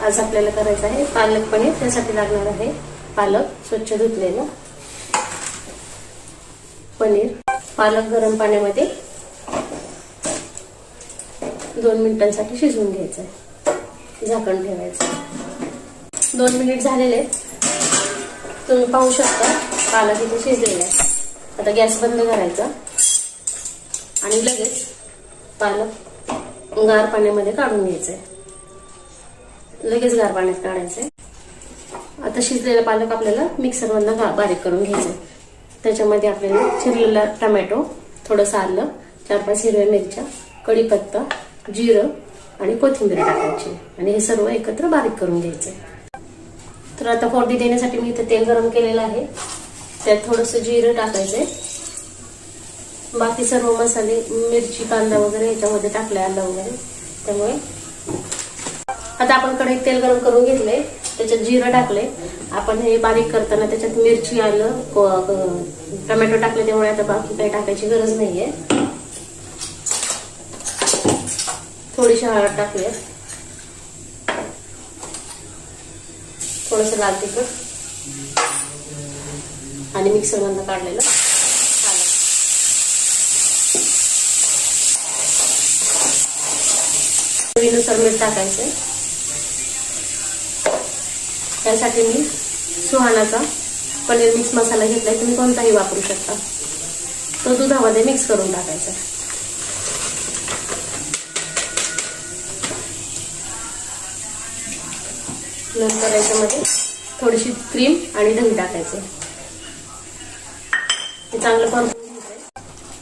आज आपल्याला करायचं आहे पालक पनीर. त्यासाठी लागणार आहे पालक स्वच्छ धुतलेलं, पनीर. पालक गरम पाण्यामध्ये 2 मिनिटांसाठी शिजवून घ्यायचं आहे. झाकण ठेवायचं. 2 मिनिट झालेले तुम्ही पाहू शकता. पालक इथे शिजलेला आहे. आता गॅस बंद करायचा आणि लगेच पालक गार पाण्यामध्ये काढून घ्यायचंय. लगेच गार पाण्यात काढायचंय. आता शिजलेला पालक आपल्याला मिक्सरमधनं बारीक करून घ्यायचंय. त्याच्यामध्ये आपल्याला चिरलेला टोमॅटो, थोडंसं आलं, 4-5 हिरव्या मिरच्या, कढीपत्ता, जिरं आणि कोथिंबीर टाकायची आणि हे सर्व एकत्र बारीक करून घ्यायचंय. तर आता फोडणी देण्यासाठी मी इथे तेल गरम केलेलं आहे. त्यात थोडंसं जिरं टाकायचंय. बाकी सर्व मसाले, मिरची, कांदा वगैरे याच्यामध्ये टाकले, आलं वगैरे. त्यामुळे आता आपण कढईत तेल गरम करून घेतलंय. त्याच्यात जिरं टाकले. आपण हे बारीक करताना त्याच्यात मिरची, आलं, टोमॅटो टाकले, त्यामुळे आता बाकी काही टाकायची गरज नाहीये. थोडीशी हळद टाकूया, थोडंसं लाल तिखट आणि मिक्सरमधनं काढलेलं चवीनुसार मीठ टाकायचंय. त्यासाठी मी सुहानाचा पनीर मिक्स मसाला घेतलाय. तुम्ही कोणताही वापरू शकता. तो दुधामध्ये मिक्स करून टाकायचा. नंतर याच्यामध्ये थोडीशी क्रीम आणि दही टाकायचे. हे चांगलं परतून घ्यायचंय.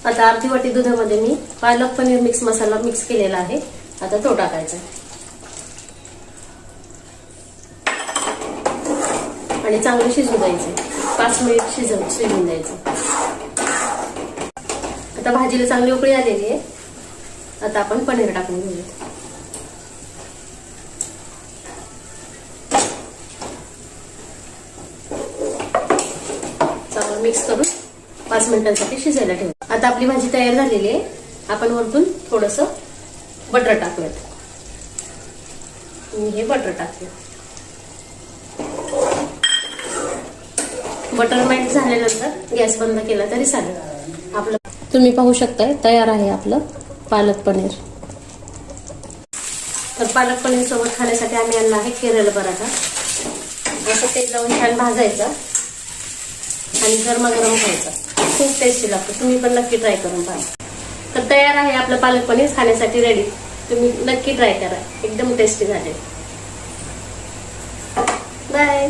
आता अर्धी वाटी दुधामध्ये मी पालक पनीर मिक्स मसाला मिक्स केलेला आहे. आता तो टाकायचा आणि चांगलं शिजू द्यायचं. 5 मिनिट शिजवून द्यायचं. आता भाजीला चांगली उकळी आलेली आहे. आता आपण पनीर टाकून घेऊया. चांगलं मिक्स करून 5 मिनिटांसाठी शिजायला ठेवू. आता आपली भाजी तयार झालेली आहे. आपण वरतून थोडंसं बटर टाकूयात. मी हे बटर टाकूया. बटर मेल्ट झाल्यानंतर गॅस बंद केला तरी चालेल. आपलं तुम्ही पाहू शकताय तयार आहे आपलं पालक पनीर. तर पालक पनीर सोबत खाण्यासाठी आम्ही आणला आहे केरळ पराठा. असं तेल लावून छान भाजायचं आणि गरमागरम खायचं. खूप टेस्टी लागतं. तुम्ही पण नक्की ट्राय करून पहा. तर तयार आहे आपलं पालक पनीर खाण्यासाठी रेडी. तुम्ही नक्की ट्राय करा. एकदम टेस्टी झाले. बाय.